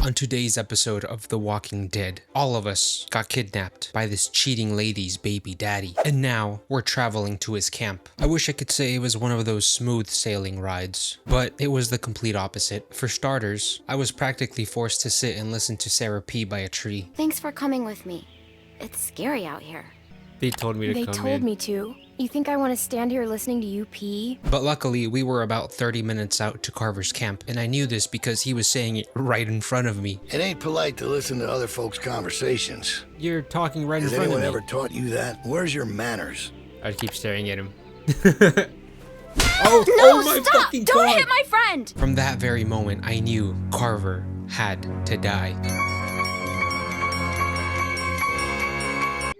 On today's episode of The Walking Dead, all of us got kidnapped by this cheating lady's baby daddy, and now we're traveling to his camp. I wish I could say it was one of those smooth sailing rides, but it was the complete opposite. For starters, I was practically forced to sit and listen to Sarah pee by a tree. Thanks for coming with me. It's scary out here. They told me to come in. They told me to. You think I want to stand here listening to you pee? But luckily, we were about 30 minutes out to Carver's camp, and I knew this because he was saying it right in front of me. It ain't polite to listen to other folks' conversations. You're talking right in Has front of me. anyone ever taught you that? Where's your manners? I keep staring at him. No, my stop! fucking Don't God. hit my friend! From that very moment, I knew Carver had to die.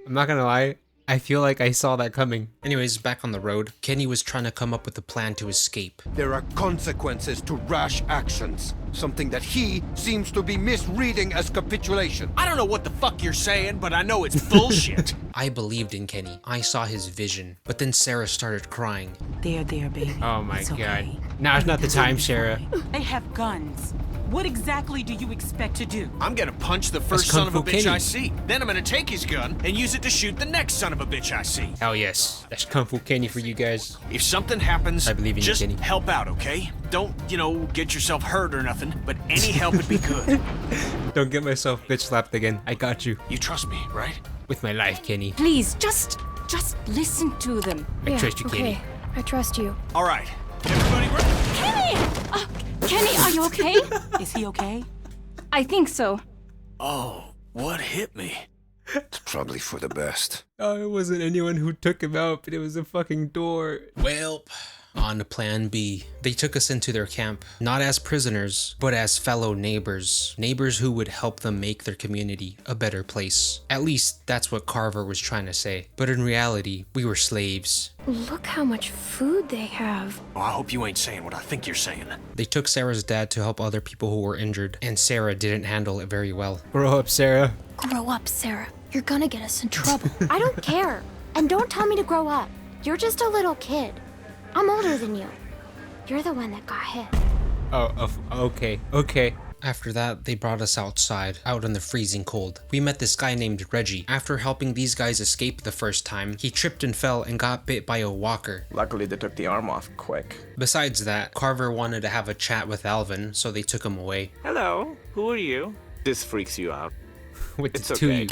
I'm not gonna lie, I feel like I saw that coming. Anyways, back on the road, Kenny was trying to come up with a plan to escape. There are consequences to rash actions, something that he seems to be misreading as capitulation. I don't know what the fuck you're saying, but I know it's bullshit. I believed in Kenny. I saw his vision. But then Sarah started crying. There, baby. Oh my It's God. okay. Now's not the time, Sarah. They have guns. What exactly do you expect to do? I'm gonna punch the first Kung son of a Fu bitch Kenny. I see. Then I'm gonna take his gun and use it to shoot the next son of a bitch I see. Hell yes. That's Kung Fu Kenny for you guys. If something happens, I believe in you, just Kenny. help out, okay? Don't, get yourself hurt or nothing, but any help would be good. Don't get myself bitch slapped again. I got you. You trust me, right? With my life, Kenny. Please, just listen to them. I trust you, Kenny. I trust you. All right. Everybody ready? Kenny! Kenny, are you okay? Is he okay? I think so. Oh, what hit me? It's probably for the best. Oh, it wasn't anyone who took him out, but it was a fucking door. Well, on to plan B. They took us into their camp, not as prisoners, but as fellow neighbors. Neighbors who would help them make their community a better place. At least that's what Carver was trying to say. But in reality, we were slaves. Look how much food they have. Oh, I hope you ain't saying what I think you're saying. They took Sarah's dad to help other people who were injured, and Sarah didn't handle it very well. Grow up, Sarah. Grow up, Sarah. You're gonna get us in trouble. I don't care. And don't tell me to grow up. You're just a little kid. I'm older than you. You're the one that got hit. Okay. After that, they brought us outside, out in the freezing cold. We met this guy named Reggie. After helping these guys escape the first time, he tripped and fell and got bit by a walker. Luckily, they took the arm off quick. Besides that, Carver wanted to have a chat with Alvin, so they took him away. Hello, who are you? This freaks you out. With It's the two okay.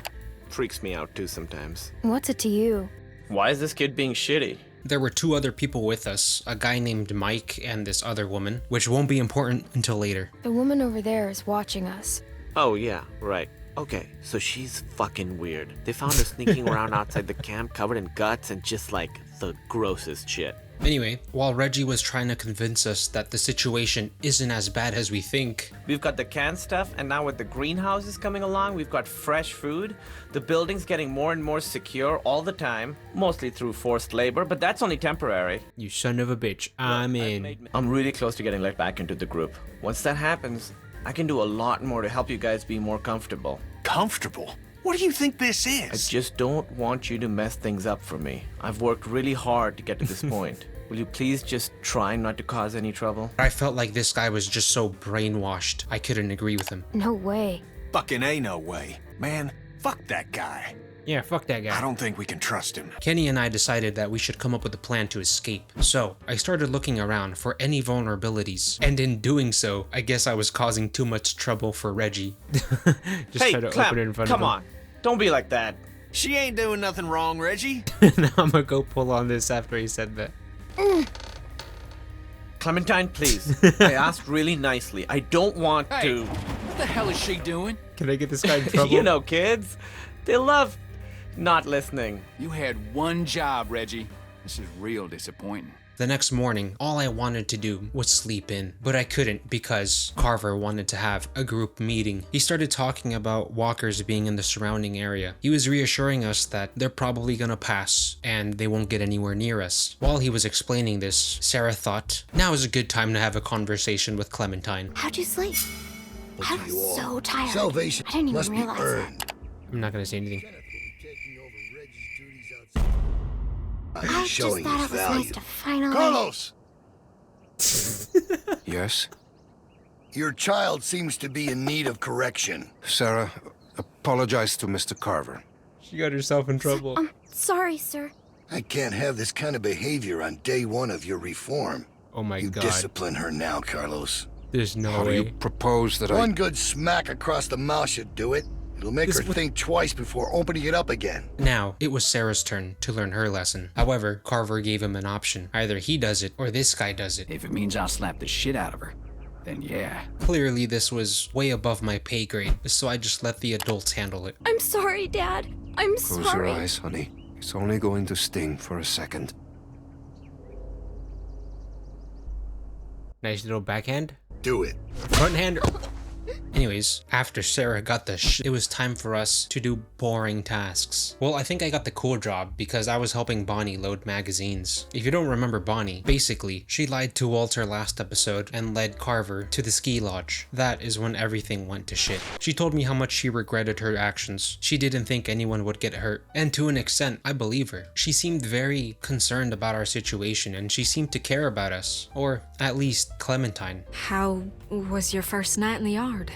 Freaks me out too sometimes. What's it to you? Why is this kid being shitty? There were two other people with us, a guy named Mike and this other woman, which won't be important until later. The woman over there is watching us. Oh yeah, right. Okay, so she's fucking weird. They found her sneaking around outside the camp covered in guts and just like the grossest shit. Anyway, while Reggie was trying to convince us that the situation isn't as bad as we think, We've got the canned stuff, and now with the greenhouses coming along, we've got fresh food. The building's getting more and more secure all the time, mostly through forced labor, but that's only temporary. you son of a bitch, I'm in. I'm really close to getting let back into the group. Once that happens, I can do a lot more to help you guys be more comfortable. Comfortable? What do you think this I is? just don't want you to mess things up for me. I've worked really hard to get to this point. Will you please just try not to cause any trouble? I felt like this guy was just so brainwashed, I couldn't agree with him. No way. Fucking ain't no way. Man, fuck that guy. Yeah, fuck that I guy. don't think we can trust him. Kenny and I decided that we should come up with a plan to escape. So, I started looking around for any vulnerabilities. And in doing so, I guess I was causing too much trouble for Reggie. Just Hey, try to Clem, open it in front come of on. Don't be like that. She ain't doing nothing wrong, Reggie. him. Now I'm gonna go pull on this after he said that. Clementine, please. I asked really nicely. I don't want to... What the hell is she doing? Can I get this guy in trouble? You know, kids. They love not listening. You had one job, Reggie. This is real disappointing. The next morning, all I wanted to do was sleep in, but I couldn't because Carver wanted to have a group meeting. He started talking about walkers being in the surrounding area. He was reassuring us that they're probably gonna pass and they won't get anywhere near us. While he was explaining this, Sarah thought, now is a good time to have a conversation with Clementine. How'd you sleep? I You was all. so tired. Salvation I didn't even must be realize earned. that. I'm not gonna say anything. I just Showing thought his it was nice value. to finally... Carlos! Yes? Your child seems to be in need of correction. Sarah, apologize to Mr. Carver. She got herself in trouble. Sorry, sir. I can't have this kind of behavior on day one of your reform. Oh my You god. discipline her now, Carlos. There's no How do way. you propose that One good smack across the mouth should do it. It'll make This her think twice before opening it up again. Now, it was Sarah's turn to learn her lesson. However, Carver gave him an option. Either he does it, or this guy does it. If it means I'll slap the shit out of her, then yeah. Clearly, this was way above my pay grade, so I just let the adults handle it. I'm sorry, Dad. I'm Close your sorry. eyes, honey. It's only going to sting for a second. Nice little backhand. Do it. Front hander. Anyways, after Sarah got the it was time for us to do boring tasks. Well, I think I got the cool job because I was helping Bonnie load magazines. If you don't remember Bonnie, basically, she lied to Walter last episode and led Carver to the ski lodge. That is when everything went to shit. She told me how much she regretted her actions. She didn't think anyone would get hurt. And to an extent, I believe her. She seemed very concerned about our situation and she seemed to care about us. Or at least Clementine. How was your first night in the yard?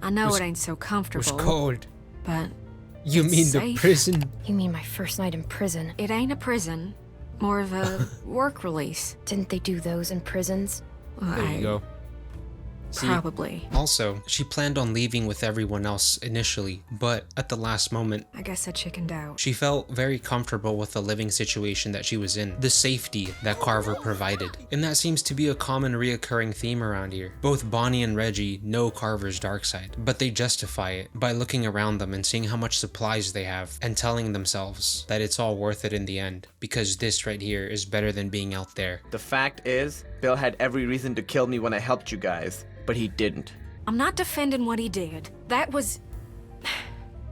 I know it ain't so It was comfortable, cold. but You It's mean the safe. prison? You mean my first night in prison? it ain't a prison. More of a work release. Didn't they do those in prisons? Well, There you go. See, Probably. also, she planned on leaving with everyone else initially, but at the last moment, I guess I chickened out. she felt very comfortable with the living situation that she was in, the safety that Carver provided. And that seems to be a common reoccurring theme around here. Both Bonnie and Reggie know Carver's dark side, but they justify it by looking around them and seeing how much supplies they have and telling themselves that it's all worth it in the end, because this right here is better than being out there. The fact is, Bill had every reason to kill me when I helped you guys, but he didn't. I'm not defending what he did. That was...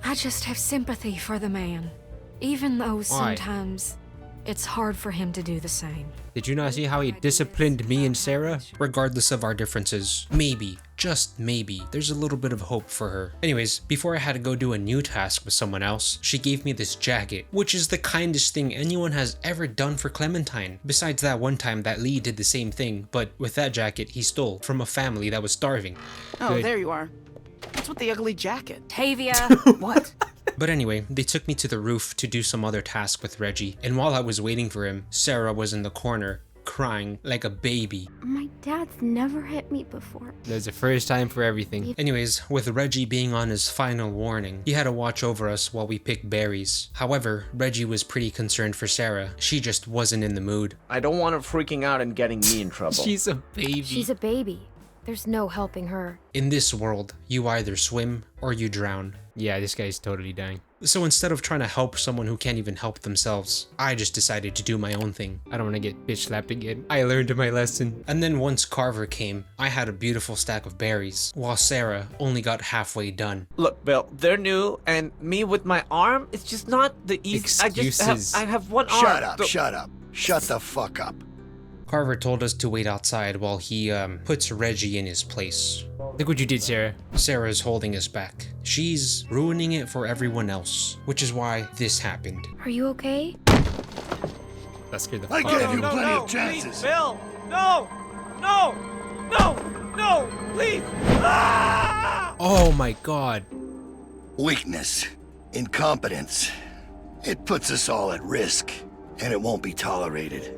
I just have sympathy for the man. Even though sometimes it's hard for him to do the same. Did you not see how he disciplined me and Sarah? Regardless of our differences, maybe, just maybe, there's a little bit of hope for her. Anyways, before I had to go do a new task with someone else, she gave me this jacket, which is the kindest thing anyone has ever done for Clementine. Besides that one time that Lee did the same thing, but with that jacket he stole from a family that was starving. Oh, Good. there you are. What's with the ugly jacket? Tavia! What? But anyway, they took me to the roof to do some other task with Reggie, and while I was waiting for him, Sarah was in the corner, crying like a baby. My dad's never hit me before. There's a first time for everything. Anyways, with Reggie being on his final warning, he had to watch over us while we picked berries. However, Reggie was pretty concerned for Sarah. She just wasn't in the mood. I don't want her freaking out and getting me in trouble. She's a baby. She's a baby. There's no helping her. In this world, you either swim or you drown. Yeah, this guy's totally dying. So instead of trying to help someone who can't even help themselves, I just decided to do my own thing. I don't want to get bitch slapped again. I learned my lesson. And then once Carver came, I had a beautiful stack of berries, while Sarah only got halfway done. Look, Bill, they're new, and me with my arm, it's just not the easy. Excuses. I have one arm. Shut up, So- shut up. Shut the fuck up. Carver told us to wait outside while he puts Reggie in his place. Look what you did, Sarah. Sarah's holding us back. She's ruining it for everyone else, which is why this happened. Are you okay? That scared the I fuck gave out of you me. plenty of chances. Bill, no, no, no, no, please. Ah! Oh my god. Weakness. Incompetence. It puts us all at risk, and it won't be tolerated.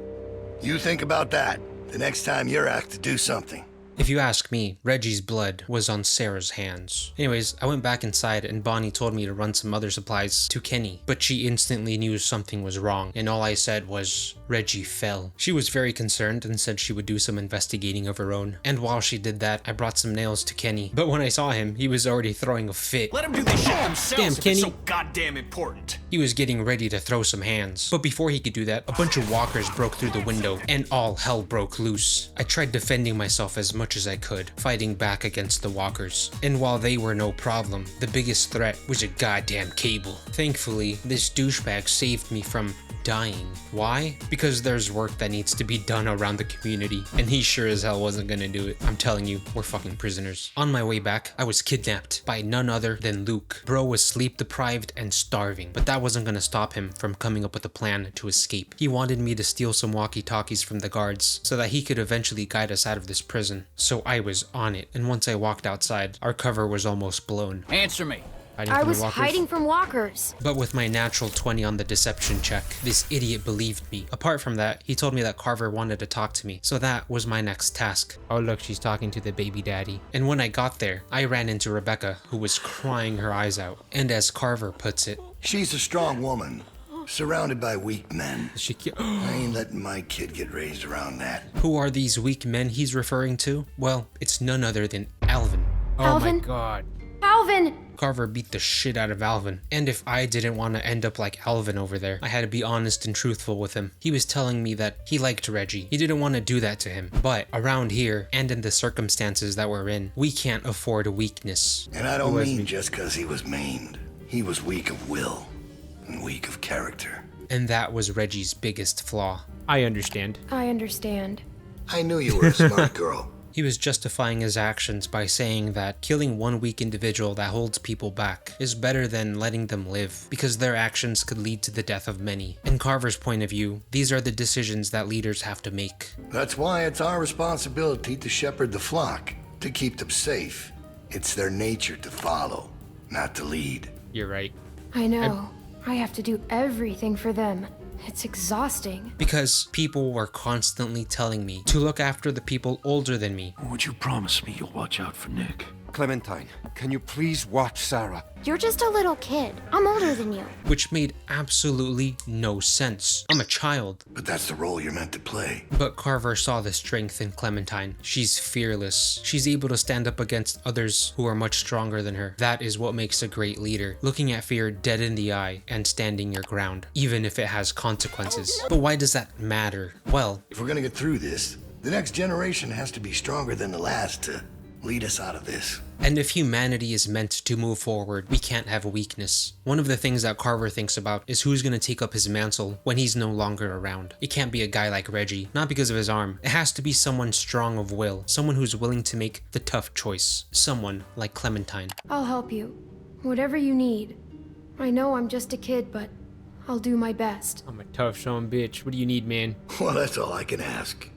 You think about that the next time you're asked to do something. If you ask me, Reggie's blood was on Sarah's hands. Anyways, I went back inside and Bonnie told me to run some other supplies to Kenny, but she instantly knew something was wrong, and all I said was, Reggie fell. She was very concerned and said she would do some investigating of her own, and while she did that, I brought some nails to Kenny, but when I saw him, he was already throwing a fit. Let them do this shit themselves Damn, if Kenny. it's so goddamn important. He was getting ready to throw some hands, but before he could do that, a bunch of walkers broke through the window, and all hell broke loose. I tried defending myself as much as I could, fighting back against the walkers, and while they were no problem, the biggest threat was a goddamn cable. Thankfully, this douchebag saved me from dying. Why? Because there's work that needs to be done around the community, and he sure as hell wasn't gonna do it. I'm telling you, we're fucking prisoners. On my way back, I was kidnapped by none other than Luke. Bro was sleep deprived and starving, but that wasn't gonna stop him from coming up with a plan to escape. He wanted me to steal some walkie-talkies from the guards so that he could eventually guide us out of this prison. So I was on it, and once I walked outside, our cover was almost blown. Answer me. I was hiding from walkers. But with my natural 20 on the deception check, this idiot believed me. Apart from that, he told me that Carver wanted to talk to me, so that was my next task. Oh look, she's talking to the baby daddy. And when I got there, I ran into Rebecca, who was crying her eyes out. And as Carver puts it, she's a strong woman, surrounded by weak men. I ain't letting my kid get raised around that. Who are these weak men he's referring to? Well, it's none other than Alvin. Alvin? Oh my god. Alvin! Carver beat the shit out of Alvin, and if I didn't want to end up like Alvin over there, I had to be honest and truthful with him. He was telling me that he liked Reggie. He didn't want to do that to him, but around here, and in the circumstances that we're in, we can't afford a weakness. And I don't mean just because he was maimed. He was weak of will, and weak of character. And that was Reggie's biggest flaw. I understand. I understand. I knew you were a smart girl. He was justifying his actions by saying that killing one weak individual that holds people back is better than letting them live, because their actions could lead to the death of many. In Carver's point of view, these are the decisions that leaders have to make. That's why it's our responsibility to shepherd the flock, to keep them safe. It's their nature to follow, not to lead. You're right. I know. I have to do everything for them. It's exhausting. Because people were constantly telling me to look after the people older than me. Would you promise me you'll watch out for Nick? Clementine, can you please watch Sarah? You're just a little kid. I'm older than you. Which made absolutely no sense. I'm a child. But that's the role you're meant to play. But Carver saw the strength in Clementine. She's fearless. She's able to stand up against others who are much stronger than her. That is what makes a great leader. Looking at fear dead in the eye and standing your ground, even if it has consequences. But why does that matter? Well, if we're gonna get through this, the next generation has to be stronger than the last to lead us out of this. And if humanity is meant to move forward, we can't have a weakness. One of the things that Carver thinks about is who's gonna take up his mantle when he's no longer around. It can't be a guy like Reggie, not because of his arm. It has to be someone strong of will, someone who's willing to make the tough choice. Someone like Clementine. I'll help you. Whatever you need. I know I'm just a kid, but I'll do my best. I'm a tough son bitch. What do you need, man? Well, that's all I can ask.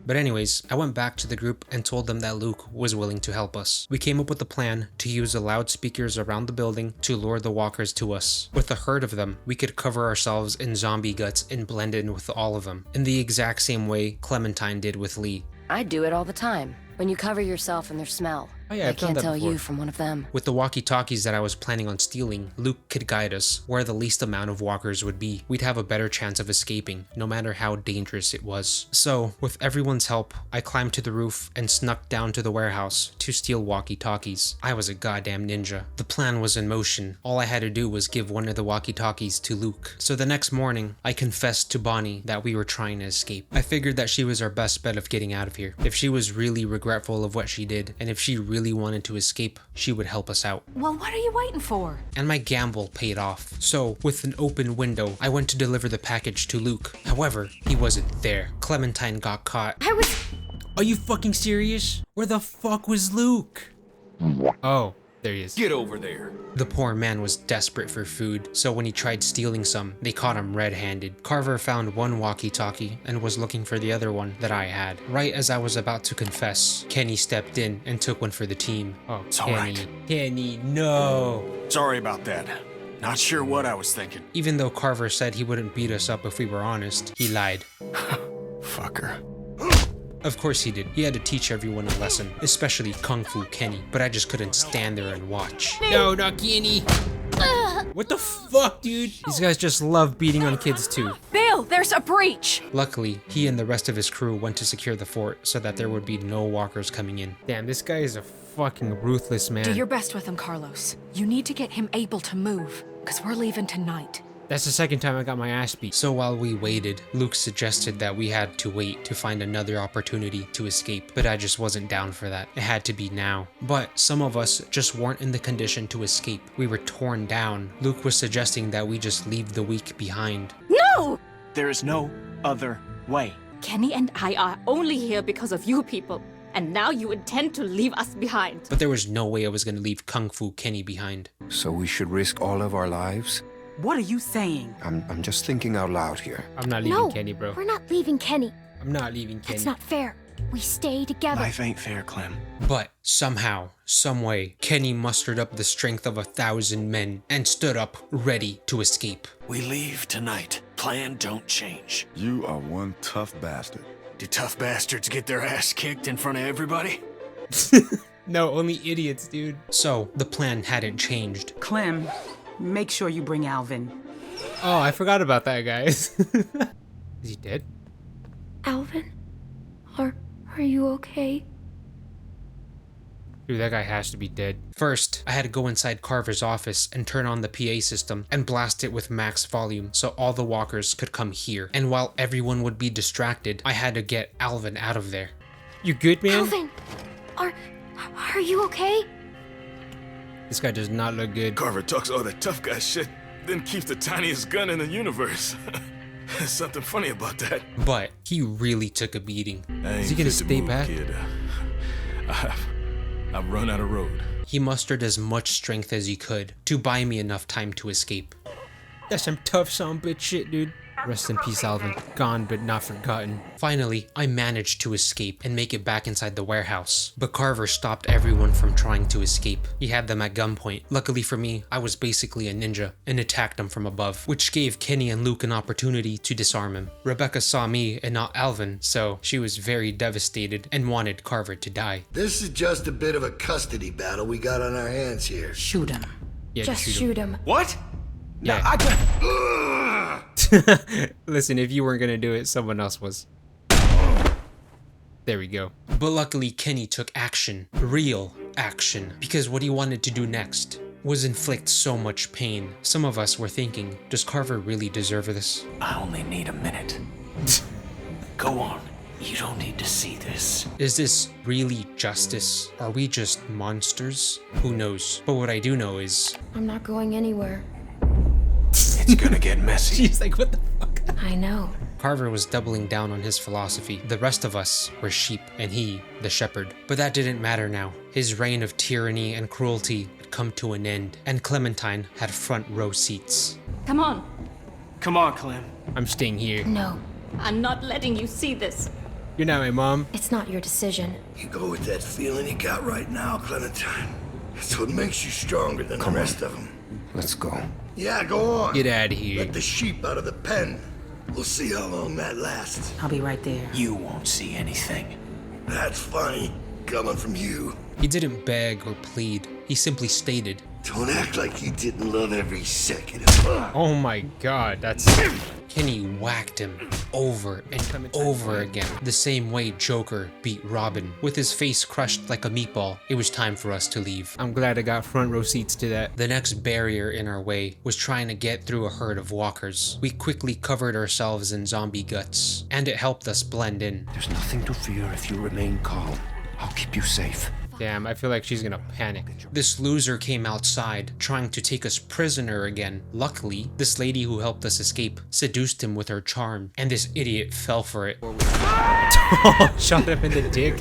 But anyways, I went back to the group and told them that Luke was willing to help us. We came up with a plan to use the loudspeakers around the building to lure the walkers to us. With a herd of them, we could cover ourselves in zombie guts and blend in with all of them, in the exact same way Clementine did with Lee. I do it all the time. When you cover yourself in their smell. Oh yeah, I I've done can't that tell before. you from one of them. With the walkie-talkies that I was planning on stealing, Luke could guide us where the least amount of walkers would be. We'd have a better chance of escaping, no matter how dangerous it was. So, with everyone's help, I climbed to the roof and snuck down to the warehouse to steal walkie-talkies. I was a goddamn ninja. The plan was in motion. All I had to do was give one of the walkie-talkies to Luke. So the next morning, I confessed to Bonnie that we were trying to escape. I figured that she was our best bet of getting out of here. If she was really regretful of what she did, and if she really wanted to escape, she would help us out. Well, what are you waiting for? And my gamble paid off. So, with an open window, I went to deliver the package to Luke. However, he wasn't there. Clementine got caught. Are you fucking serious? Where the fuck was Luke? Oh, there he is. Get over there. The poor man was desperate for food, so when he tried stealing some, they caught him red-handed. Carver found one walkie-talkie and was looking for the other one that I had. Right as I was about to confess, Kenny stepped in and took one for the team. Oh, It's all Kenny. right. Kenny, no. Sorry about that. Not sure what I was thinking. Even though Carver said he wouldn't beat us up if we were honest, he lied. Fucker. Of course he did. He had to teach everyone a lesson, especially Kung Fu Kenny, but I just couldn't stand there and watch. No, not Kenny. What the fuck, dude? These guys just love beating on kids too. Bill, there's a breach! Luckily, he and the rest of his crew went to secure the fort so that there would be no walkers coming in. Damn, this guy is a fucking ruthless man. Do your best with him, Carlos. You need to get him able to move, because we're leaving tonight. That's the second time I got my ass beat. So while we waited, Luke suggested that we had to wait to find another opportunity to escape, but I just wasn't down for that. It had to be now. But some of us just weren't in the condition to escape. We were torn down. Luke was suggesting that we just leave the weak behind. No! There is no other way. Kenny and I are only here because of you people. And now you intend to leave us behind. But there was no way I was gonna leave Kung Fu Kenny behind. So we should risk all of our lives? What are you saying? I'm just thinking out loud here. I'm not leaving Kenny, bro. We're not leaving Kenny. I'm not leaving Kenny. That's not fair. We stay together. Life ain't fair, Clem. But somehow, someway, Kenny mustered up the strength of 1,000 men and stood up, ready to escape. We leave tonight. Plan don't change. You are one tough bastard. Do tough bastards get their ass kicked in front of everybody? No, only idiots, dude. So, the plan hadn't changed. Clem, make sure you bring Alvin. Oh, I forgot about that, guys. Is he dead? Alvin? Are you okay? Dude, that guy has to be dead. First, I had to go inside Carver's office and turn on the PA system and blast it with max volume so all the walkers could come here. And while everyone would be distracted, I had to get Alvin out of there. You good, man? Alvin! Are you okay? This guy does not look good. Carver talks all that tough guy shit, then keeps the tiniest gun in the universe. There's something funny about that. But he really took a beating. Is he gonna stay back? Kid. I've run out of road. He mustered as much strength as he could to buy me enough time to escape. That's some tough son bitch shit, dude. Rest in peace, Alvin. Gone but not forgotten. Finally, I managed to escape and make it back inside the warehouse. But Carver stopped everyone from trying to escape. He had them at gunpoint. Luckily for me, I was basically a ninja and attacked them from above, which gave Kenny and Luke an opportunity to disarm him. Rebecca saw me and not Alvin, so she was very devastated and wanted Carver to die. This is just a bit of a custody battle we got on our hands here. Shoot him. Yeah, Just shoot him. What? Yeah. No, I don't. Listen, if you weren't gonna do it, someone else was. There we go. But luckily, Kenny took action. Real action. Because what he wanted to do next was inflict so much pain. Some of us were thinking, does Carver really deserve this? I only need a minute. Go on. You don't need to see this. Is this really justice? Are we just monsters? Who knows? But what I do know is... I'm not going anywhere. It's gonna get messy. She's like, what the fuck? I know. Carver was doubling down on his philosophy. The rest of us were sheep, and he, the shepherd. But that didn't matter now. His reign of tyranny and cruelty had come to an end, and Clementine had front row seats. Come on. Come on, Clem. I'm staying here. No. I'm not letting you see this. You're not my mom. It's not your decision. You go with that feeling you got right now, Clementine. It's what makes you stronger than the rest of them. Let's go. Yeah, go on. Get out of here. Let the sheep out of the pen. We'll see how long that lasts. I'll be right there. You won't see anything. That's funny, coming from you. He didn't beg or plead. He simply stated, Don't act like you didn't love every second of it. Oh my god, that's... Kenny whacked him over and over again, the same way Joker beat Robin. With his face crushed like a meatball, it was time for us to leave. I'm glad I got front row seats to that. The next barrier in our way was trying to get through a herd of walkers. We quickly covered ourselves in zombie guts, and it helped us blend in. There's nothing to fear if you remain calm. I'll keep you safe. Damn, I feel like she's gonna panic. This loser came outside, trying to take us prisoner again. Luckily, this lady who helped us escape seduced him with her charm, and this idiot fell for it. Shot him in the dick.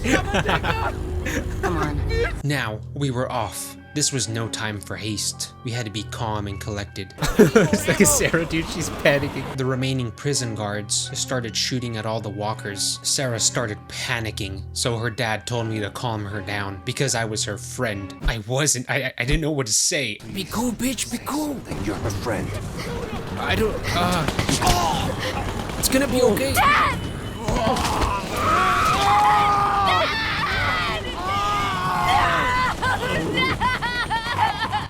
Come on. Now, we were off. This was no time for haste. We had to be calm and collected. It's like a Sarah, dude. She's panicking. The remaining prison guards started shooting at all the walkers. Sarah started panicking, so her dad told me to calm her down because I was her friend. I wasn't. I didn't know what to say. Be cool, bitch. Be cool. Then you're a friend. I don't... It's gonna be okay. Dad!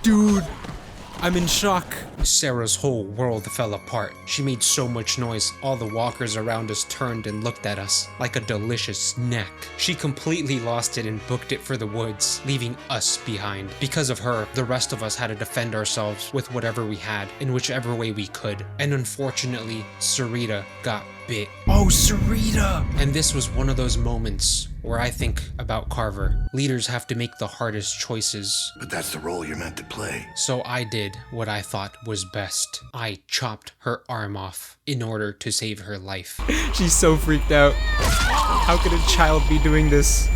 Dude, I'm in shock. Sarah's whole world fell apart. She made so much noise, all the walkers around us turned and looked at us like a delicious snack. She completely lost it and booked it for the woods, leaving us behind. Because of her, the rest of us had to defend ourselves with whatever we had, in whichever way we could. And unfortunately, Sarita got bit. Oh, Sarita! And this was one of those moments where I think about Carver. Leaders have to make the hardest choices. But that's the role you're meant to play. So I did what I thought was best. I chopped her arm off in order to save her life. She's so freaked out. How could a child be doing this?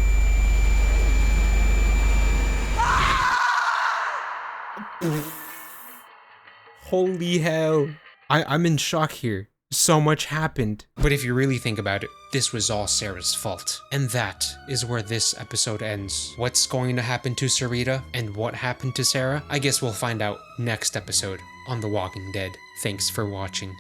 Holy hell. I'm in shock here. So much happened. But if you really think about it, this was all Sarah's fault. And that is where this episode ends. What's going to happen to Sarita and what happened to Sarah? I guess we'll find out next episode on The Walking Dead. Thanks for watching.